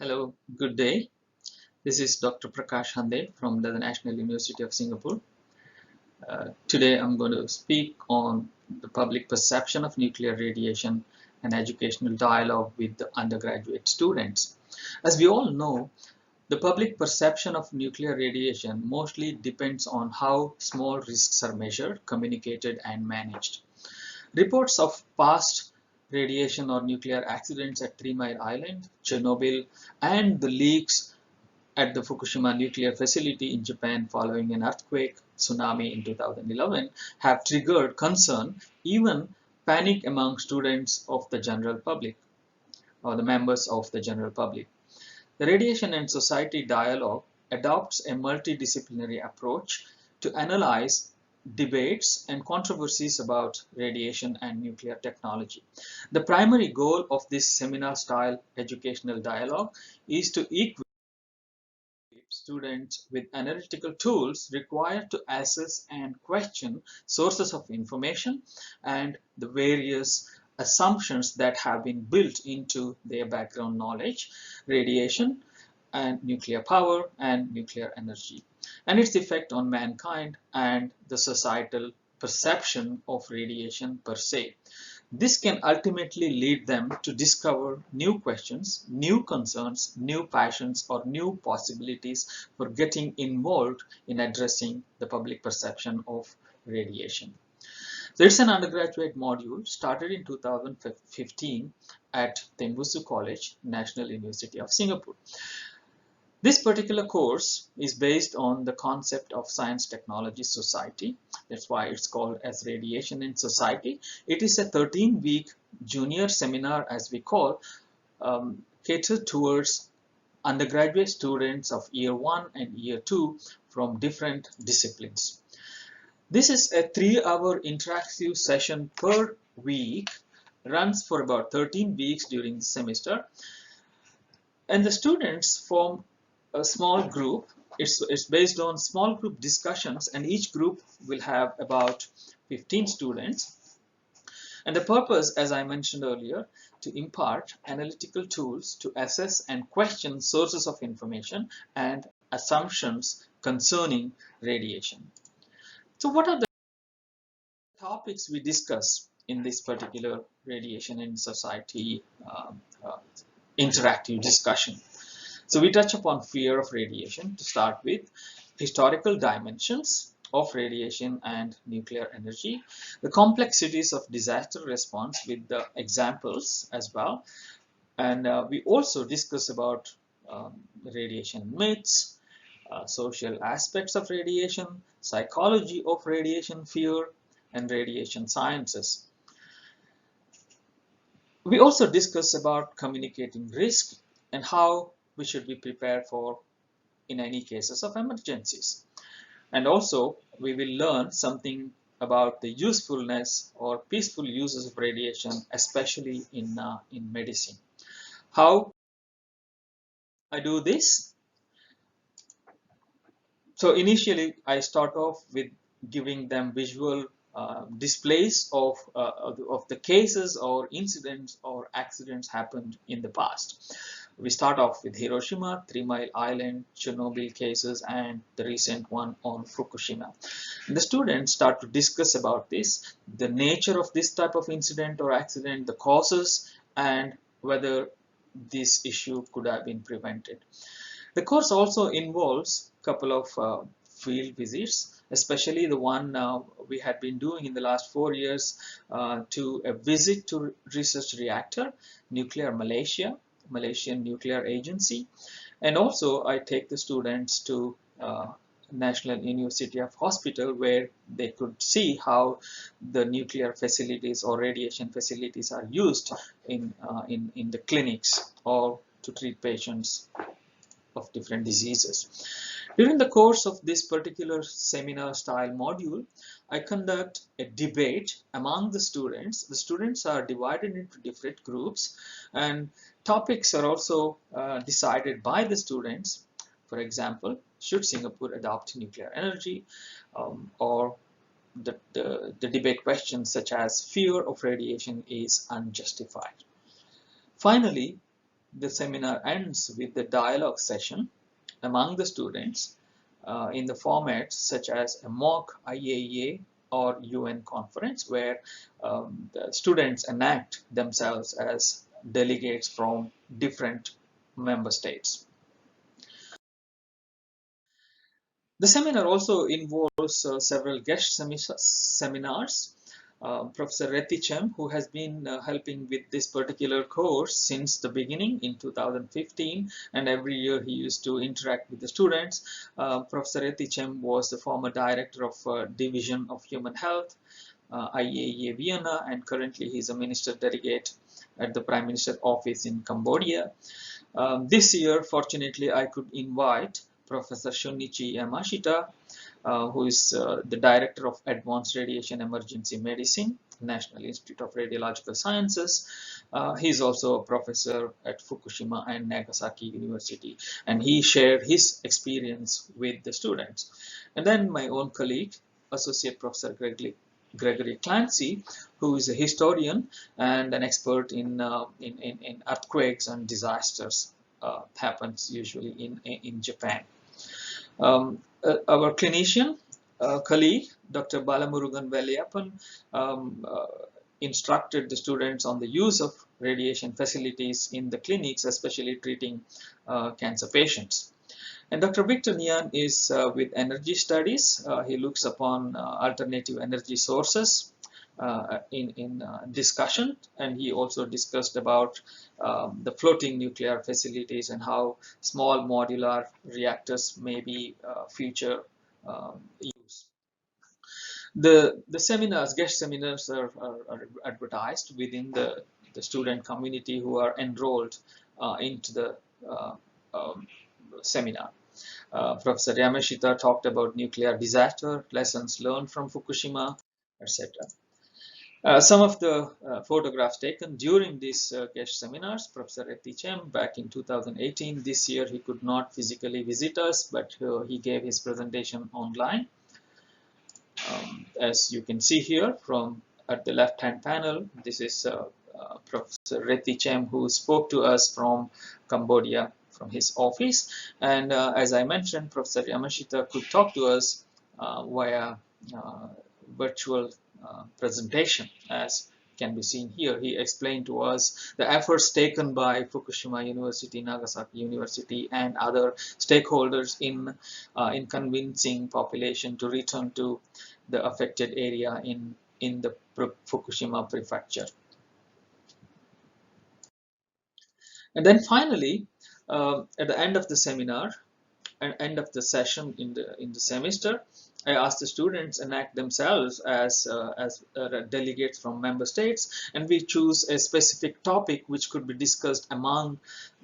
Hello, good day. This is Dr. Prakash Hande from the National University of Singapore. Today I'm going to speak on the public perception of nuclear radiation and educational dialogue with the undergraduate students. As we all know, the public perception of nuclear radiation mostly depends on how small risks are measured, communicated, and managed. Reports of past radiation or nuclear accidents at Three Mile Island, Chernobyl, and the leaks at the Fukushima nuclear facility in Japan following an earthquake tsunami in 2011 have triggered concern, even panic among students of the general public or the members of the general public. The Radiation and Society Dialogue adopts a multidisciplinary approach to analyze debates and controversies about radiation and nuclear technology. The primary goal of this seminar-style educational dialogue is to equip students with analytical tools required to assess and question sources of information and the various assumptions that have been built into their background knowledge, radiation and nuclear power and nuclear energy, and its effect on mankind and the societal perception of radiation per se. This can ultimately lead them to discover new questions, new concerns, new passions, or new possibilities for getting involved in addressing the public perception of radiation. So it's an undergraduate module started in 2015 at Tembusu College, National University of Singapore. This particular course is based on the concept of Science Technology Society. That's why it's called as Radiation in Society. It is a 13-week junior seminar, as we call, catered towards undergraduate students of year 1 and year 2 from different disciplines. This is a 3-hour interactive session per week, runs for about 13 weeks during the semester, and the students form a small group. It's based on small group discussions, and each group will have about 15 students. And the purpose, as I mentioned earlier, to impart analytical tools to assess and question sources of information and assumptions concerning radiation. So what are the topics we discuss in this particular radiation in society interactive discussion? So we touch upon fear of radiation to start with, historical dimensions of radiation and nuclear energy, the complexities of disaster response with the examples as well, and we also discuss about radiation myths, social aspects of radiation, psychology of radiation fear, and radiation sciences. We also discuss about communicating risk and how we should be prepared for in any cases of emergencies. And also we will learn something about the usefulness or peaceful uses of radiation, especially in medicine. How I do this? So initially I start off with giving them visual displays of the cases or incidents or accidents happened in the past. We start off with Hiroshima, Three Mile Island, Chernobyl cases, and the recent one on Fukushima. The students start to discuss about this, the nature of this type of incident or accident, the causes, and whether this issue could have been prevented. The course also involves a couple of field visits, especially the one we had been doing in the last 4 years to a visit to research reactor, Nuclear Malaysia, Malaysian Nuclear Agency. And also I take the students to National University of Hospital, where they could see how the nuclear facilities or radiation facilities are used in the clinics or to treat patients of different diseases. During the course of this particular seminar style module, I conduct a debate among the students. The students are divided into different groups, and topics are also decided by the students. For example, should Singapore adopt nuclear energy, or the debate questions such as fear of radiation is unjustified. Finally, the seminar ends with the dialogue session among the students in the formats such as a mock IAEA or UN conference, where the students enact themselves as delegates from different member states. The seminar also involves several guest seminars. Professor Retichem, who has been helping with this particular course since the beginning in 2015, and every year he used to interact with the students. Professor Retichem was the former director of Division of Human Health, IAEA Vienna, and currently he is a minister delegate at the Prime Minister's office in Cambodia. This year, fortunately, I could invite Professor Shunichi Yamashita, who is the Director of Advanced Radiation Emergency Medicine, National Institute of Radiological Sciences. He is also a professor at Fukushima and Nagasaki University, and he shared his experience with the students. And then my own colleague, Associate Professor Gregory Clancy, who is a historian and an expert in earthquakes and disasters, happens usually in Japan. Our clinician colleague, Dr. Balamurugan Veliappan, instructed the students on the use of radiation facilities in the clinics, especially treating cancer patients. And Dr. Victor Nian is with energy studies. He looks upon alternative energy sources in discussion, and he also discussed about the floating nuclear facilities and how small modular reactors may be future use. The seminars, guest seminars are advertised within the student community who are enrolled into the seminar. Professor Yamashita talked about nuclear disaster, lessons learned from Fukushima, etc. Some of the photographs taken during these guest seminars, Professor Retichem back in 2018, this year he could not physically visit us, but he gave his presentation online. As you can see here from at the left hand panel, this is Professor Retichem, who spoke to us from Cambodia from his office, and as I mentioned, Professor Yamashita could talk to us via virtual presentation, as can be seen here. He explained to us the efforts taken by Fukushima University, Nagasaki University, and other stakeholders in convincing population to return to the affected area in the Fukushima prefecture. And then finally, at the end of the seminar, and end of the session in the semester, I asked the students enact themselves as delegates from member states, and we choose a specific topic which could be discussed among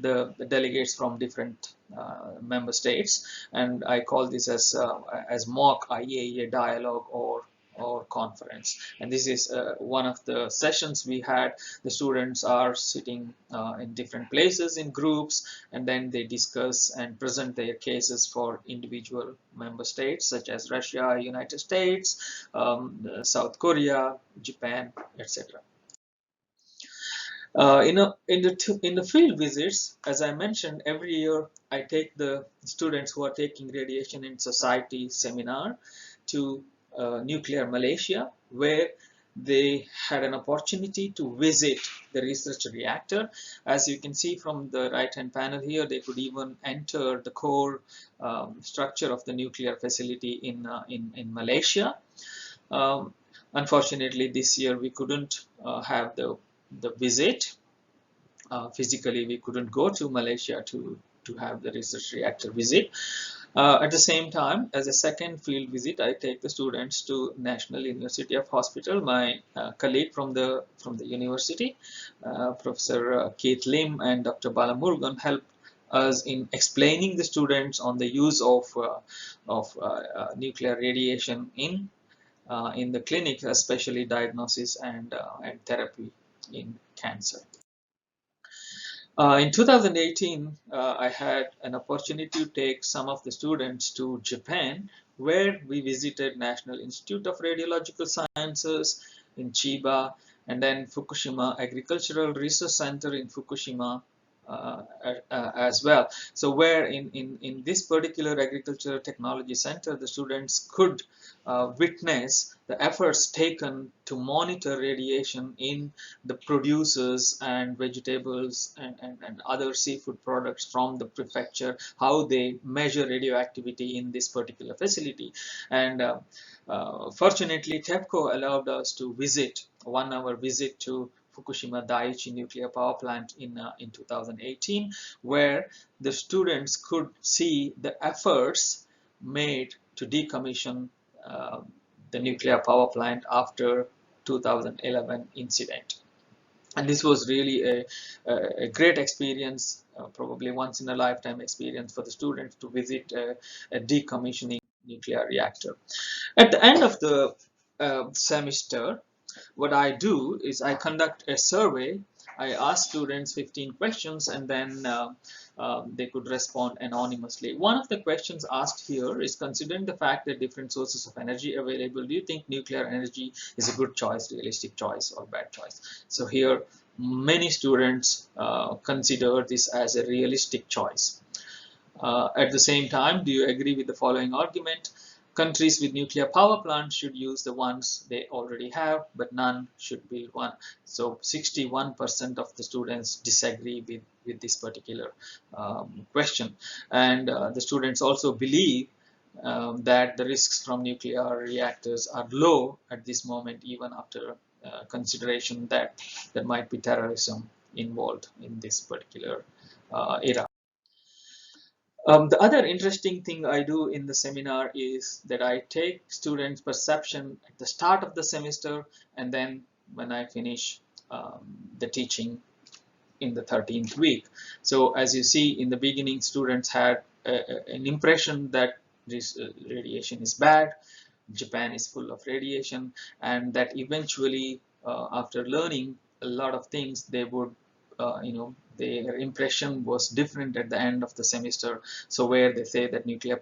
the delegates from different member states, and I call this as mock IAEA dialogue or conference. And this is one of the sessions we had. The students are sitting in different places in groups, and then they discuss and present their cases for individual member states such as Russia, United States, South Korea, Japan, etc. In the field visits, as I mentioned, every year I take the students who are taking radiation in society seminar to Nuclear Malaysia, where they had an opportunity to visit the research reactor. As you can see from the right hand panel here, they could even enter the core structure of the nuclear facility in Malaysia. Unfortunately, this year we couldn't have the visit. Physically, we couldn't go to Malaysia to have the research reactor visit. At the same time, as a second field visit, I take the students to National University of Hospital. My colleague from the university, Professor Keith Lim and Dr. Balamurugan, helped us in explaining the students on the use of nuclear radiation in the clinic, especially diagnosis and therapy in cancer. In 2018, I had an opportunity to take some of the students to Japan, where we visited National Institute of Radiological Sciences in Chiba, and then Fukushima Agricultural Research Center in Fukushima, as well. So where in this particular agricultural technology center, the students could witness the efforts taken to monitor radiation in the produces and vegetables and other seafood products from the prefecture, how they measure radioactivity in this particular facility. And fortunately, TEPCO allowed us to visit, 1 hour visit to Fukushima Daiichi nuclear power plant in 2018, where the students could see the efforts made to decommission uh, the nuclear power plant after 2011 incident. And this was really a great experience, probably once in a lifetime experience for the students to visit a decommissioning nuclear reactor. At the end of the semester, what I do is I conduct a survey. I ask students 15 questions, and then they could respond anonymously. One of the questions asked here is, considering the fact that different sources of energy available, do you think nuclear energy is a good choice, realistic choice, or bad choice? So here many students consider this as a realistic choice. At the same time, do you agree with the following argument? Countries with nuclear power plants should use the ones they already have, but none should build one. So 61% of the students disagree with this particular question. And the students also believe that the risks from nuclear reactors are low at this moment, even after consideration that there might be terrorism involved in this particular era. The other interesting thing I do in the seminar is that I take students' perception at the start of the semester, and then when I finish the teaching in the 13th week. So as you see, in the beginning, students had an impression that this radiation is bad, Japan is full of radiation, and that eventually, after learning a lot of things, they would, their impression was different at the end of the semester. So where they say that nuclear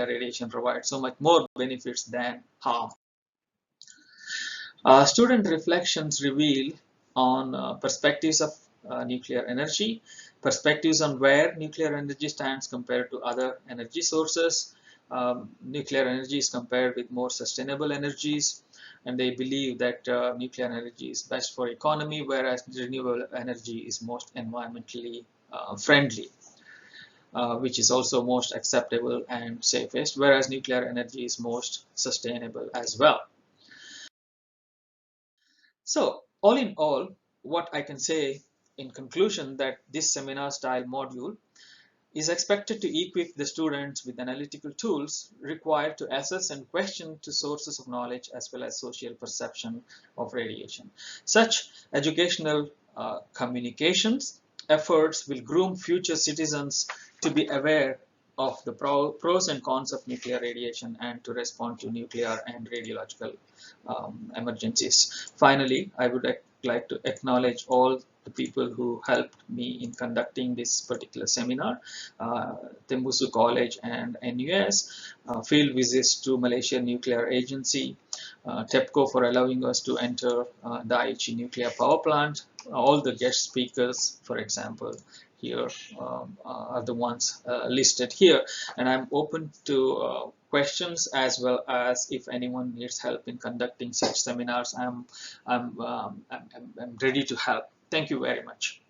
radiation provides so much more benefits than harm. Student reflections reveal on perspectives of nuclear energy, perspectives on where nuclear energy stands compared to other energy sources. Nuclear energy is compared with more sustainable energies, and they believe that nuclear energy is best for economy, whereas renewable energy is most environmentally friendly. Which is also most acceptable and safest, whereas nuclear energy is most sustainable as well. So, all in all, what I can say in conclusion, that this seminar style module is expected to equip the students with analytical tools required to assess and question to sources of knowledge as well as social perception of radiation. Such educational communications efforts will groom future citizens to be aware of the pros and cons of nuclear radiation and to respond to nuclear and radiological emergencies. Finally, I would like to acknowledge all the people who helped me in conducting this particular seminar, Tembusu College and NUS, field visits to Malaysia Nuclear Agency, TEPCO for allowing us to enter the Aichi nuclear power plant. All the guest speakers, for example, here are the ones listed here, and I'm open to questions as well as if anyone needs help in conducting such seminars. I'm ready to help. Thank you very much.